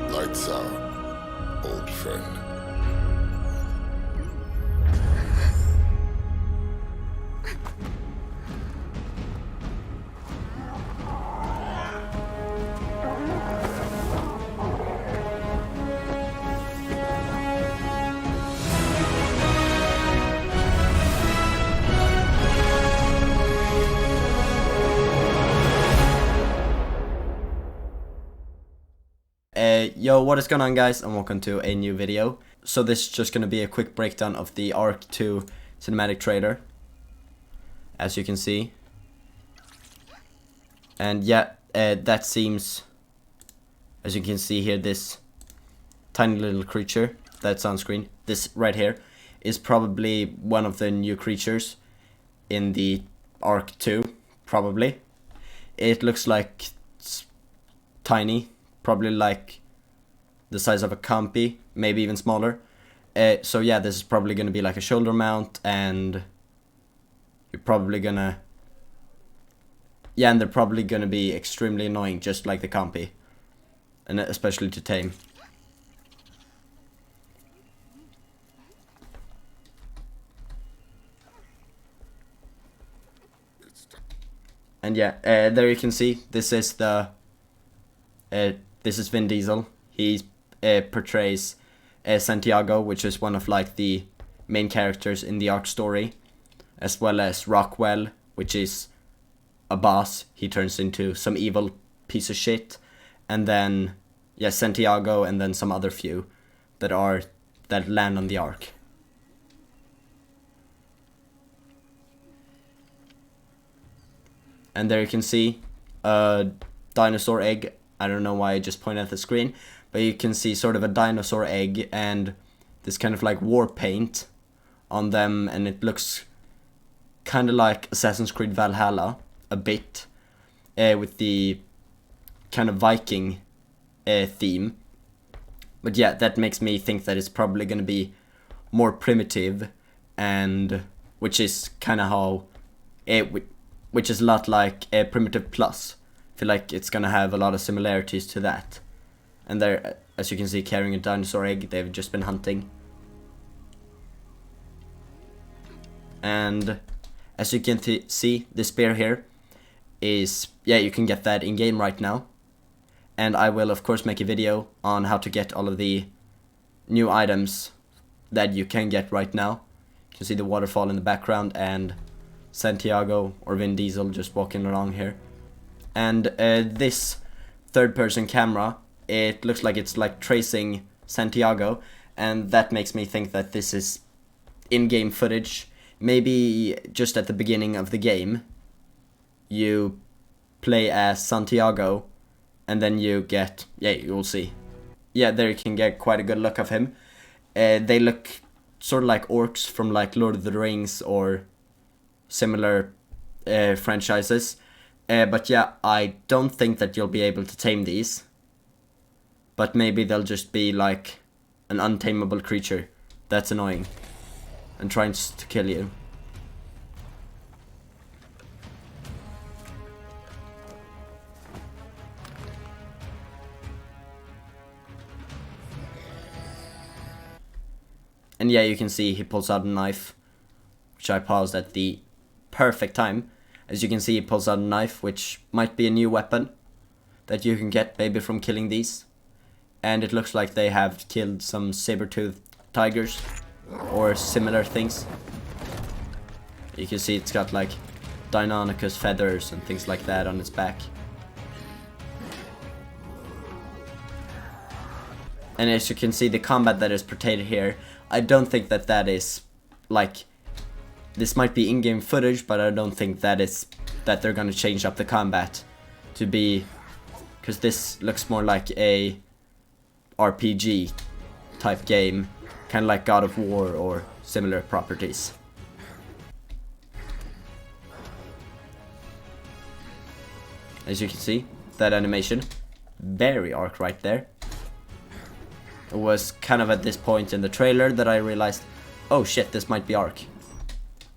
Lights out, old friend. Yo, what is going on, guys, and welcome to a new video. So this is just going to be a quick breakdown of the Ark 2 cinematic trailer, as you can see. And yeah, that seems, as you can see here, this tiny little creature that's on screen, this right here, is probably one of the new creatures in the Ark 2, probably. It looks like it's tiny, probably like the size of a compy, maybe even smaller. So yeah, this is probably gonna be like a shoulder mount, and you're probably gonna, yeah, and they're probably gonna be extremely annoying, just like the compy, and especially to tame. And yeah, there you can see, this is the this is Vin Diesel. He portrays Santiago, which is one of like the main characters in the Ark story, as well as Rockwell, which is a boss. He turns into some evil piece of shit, and then yeah, Santiago, and then some other few that land on the Ark. And there you can see a dinosaur egg. I don't know why I just pointed at the screen, but you can see sort of a dinosaur egg and this kind of like war paint on them, and it looks kind of like Assassin's Creed Valhalla a bit, with the kind of Viking theme. But yeah, that makes me think that it's probably going to be more primitive, and which is kind of how which is a lot like Primitive Plus. I feel like it's gonna have a lot of similarities to that. And they're, as you can see, carrying a dinosaur egg. They've just been hunting. And as you can see, the spear here is, yeah, you can get that in game right now. And I will of course make a video on how to get all of the new items that you can get right now. You can see the waterfall in the background and Santiago or Vin Diesel just walking along here. And this third-person camera, it looks like it's like tracing Santiago, and that makes me think that this is in-game footage. Maybe just at the beginning of the game, you play as Santiago, and then you get, yeah, you'll see. Yeah, there you can get quite a good look of him. They look sort of like orcs from like Lord of the Rings or similar franchises. But yeah, I don't think that you'll be able to tame these. But maybe they'll just be like an untamable creature that's annoying and trying to kill you. And yeah, you can see he pulls out a knife, which I paused at the perfect time. As you can see, he pulls out a knife, which might be a new weapon that you can get maybe from killing these. And it looks like they have killed some saber-toothed tigers or similar things. You can see it's got like Deinonychus feathers and things like that on its back. And as you can see, the combat that is portrayed here, I don't think that that is like, this might be in-game footage, but I don't think that they're gonna change up the combat to be, because this looks more like a RPG type game, kind of like God of War or similar properties. As you can see, that animation, very Ark right there. It was kind of at this point in the trailer that I realized, oh shit, this might be Ark.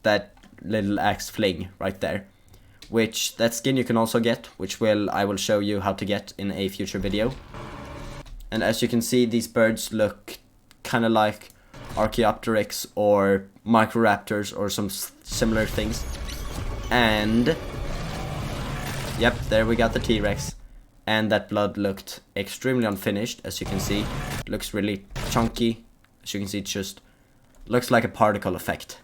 That little axe fling right there. Which, that skin you can also get, which I will show you how to get in a future video. And as you can see, these birds look kind of like Archaeopteryx or Microraptors or some similar things. And yep, there we got the T-Rex. And that blood looked extremely unfinished, as you can see. It looks really chunky. As you can see, it just looks like a particle effect.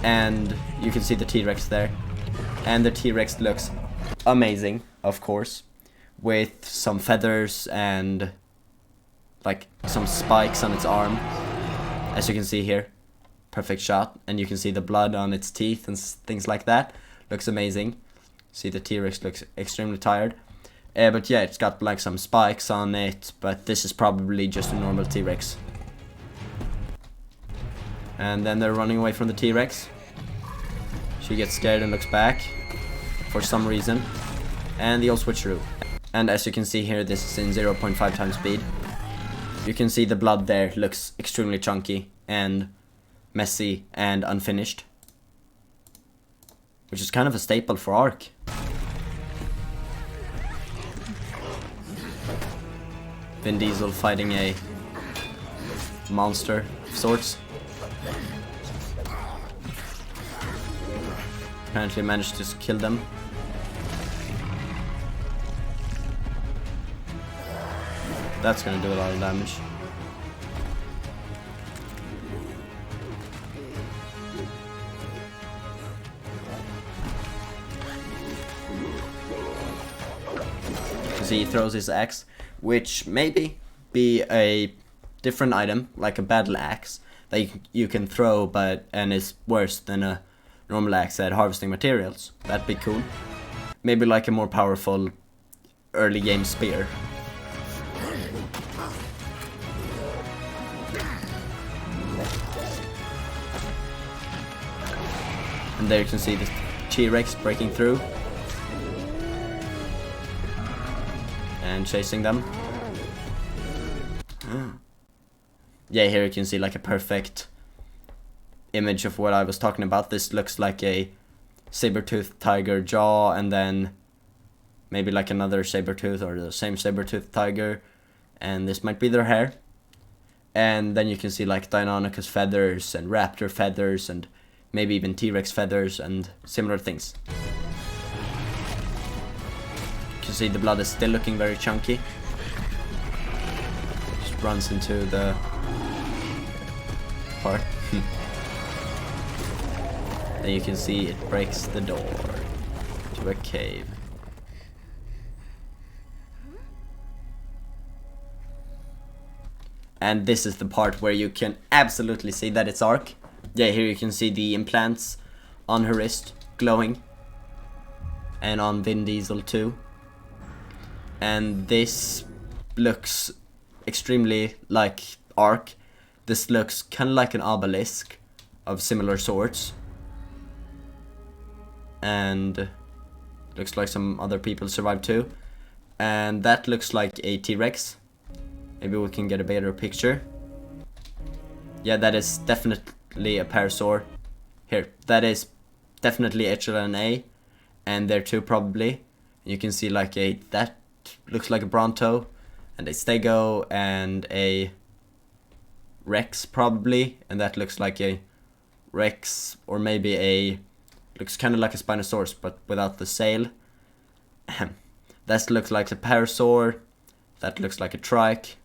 And you can see the T-Rex there. And the T-Rex looks amazing, of course, with some feathers and like some spikes on its arm, as you can see here. Perfect shot. And you can see the blood on its teeth and things like that. Looks amazing. See, the T-Rex looks extremely tired. But yeah, it's got like some spikes on it, but this is probably just a normal T-Rex. And then they're running away from the T-Rex. She gets scared and looks back for some reason. And the old switcheroo. And as you can see here, this is in 0.5 times speed. You can see the blood there looks extremely chunky and messy and unfinished, which is kind of a staple for Ark. Vin Diesel fighting a monster of sorts. Apparently managed to kill them. That's gonna do a lot of damage. See, he throws his axe, which maybe be a different item, like a battle axe that you can throw, and is worse than a normal axe at harvesting materials. That'd be cool. Maybe like a more powerful early game spear. And there you can see the T-Rex breaking through and chasing them. Yeah, here you can see like a perfect image of what I was talking about. This looks like a saber-toothed tiger jaw, and then maybe like another saber-tooth or the same saber-toothed tiger, and this might be their hair. And then you can see like Deinonychus feathers and raptor feathers and maybe even T-Rex feathers and similar things. You can see the blood is still looking very chunky. Just runs into the part. Then you can see it breaks the door to a cave. And this is the part where you can absolutely see that it's Ark. Yeah, here you can see the implants on her wrist glowing. And on Vin Diesel too. And this looks extremely like Ark. This looks kind of like an obelisk of similar sorts. And looks like some other people survived too. And that looks like a T-Rex. Maybe we can get a better picture. Yeah, that is definitely a parasaur. Here, that is definitely HLNA. And there too probably. You can see like that looks like a Bronto. And a Stego and a Rex probably, and that looks like a Rex, or maybe a, looks kind of like a Spinosaurus but without the sail. That looks like a Parasaur, that looks like a Trike,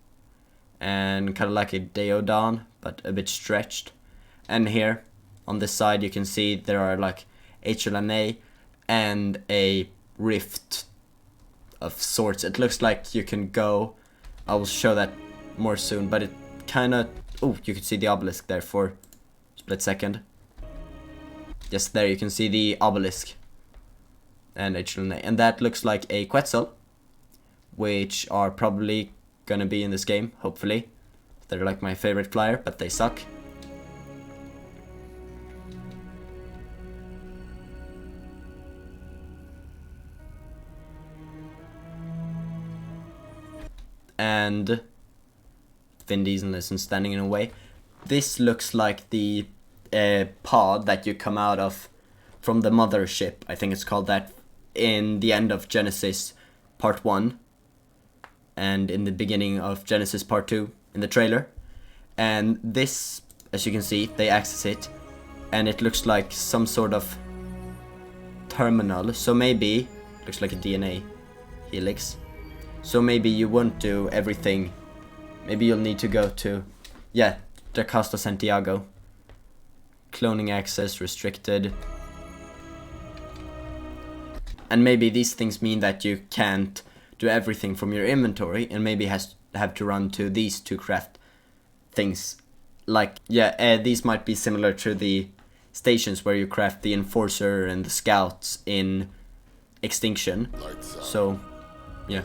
and kind of like a Deodon but a bit stretched. And here on this side you can see there are like HLNA and a Rift of sorts. It looks like you can go, I will show that more soon, but it kind of, oh, you can see the obelisk there for a split second. Yes, there you can see the obelisk and HLNA, and that looks like a Quetzal, which are probably gonna be in this game, hopefully. They're like my favorite flyer, but they suck. And Vin Diesel isn't standing in a way. This looks like the pod that you come out of from the mothership, I think it's called that, in the end of Genesis Part 1 and in the beginning of Genesis Part 2 in the trailer. And this, as you can see, they access it and it looks like some sort of terminal, so maybe, looks like a DNA helix. So maybe you won't do everything. Maybe you'll need to go to, yeah, the Costa Santiago. Cloning access restricted. And maybe these things mean that you can't do everything from your inventory and maybe have to run to these to craft things. Like, yeah, these might be similar to the stations where you craft the Enforcer and the Scouts in Extinction. So, yeah.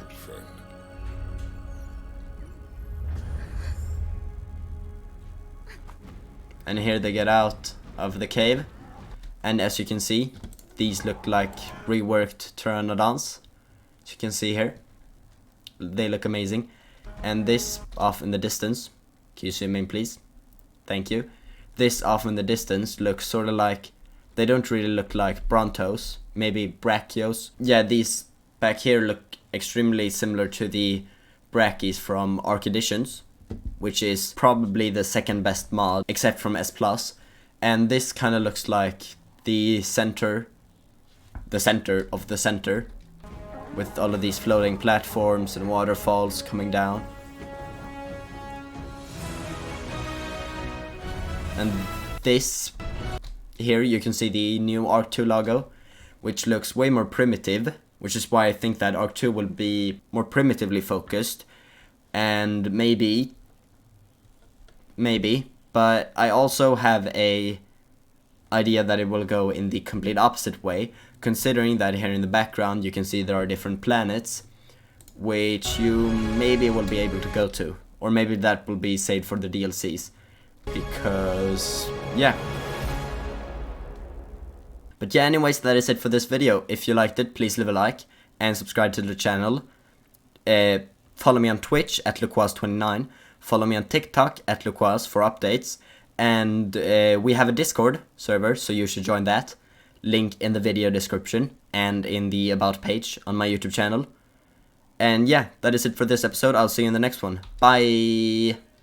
And here they get out of the cave, and as you can see, these look like reworked Pteranodons. As you can see here, they look amazing. And this off in the distance, can you zoom in please? Thank you. This off in the distance looks sort of like, they don't really look like Brontos, maybe Brachios. Yeah, these back here look extremely similar to the Brachys from Arc Editions, which is probably the second best mod except from S+. And this kind of looks like the center of the center, with all of these floating platforms and waterfalls coming down. And this here you can see the new Arc 2 logo, which looks way more primitive, which is why I think that Arc 2 will be more primitively focused. And maybe, but I also have a idea that it will go in the complete opposite way, considering that here in the background you can see there are different planets which you maybe will be able to go to, or maybe that will be saved for the DLCs, because yeah. But yeah, anyways, that is it for this video. If you liked it, please leave a like and subscribe to the channel. Follow me on Twitch at Luquaz29. Follow me on TikTok at Luquaz for updates. And we have a Discord server, so you should join that. Link in the video description and in the about page on my YouTube channel. And yeah, that is it for this episode. I'll see you in the next one. Bye!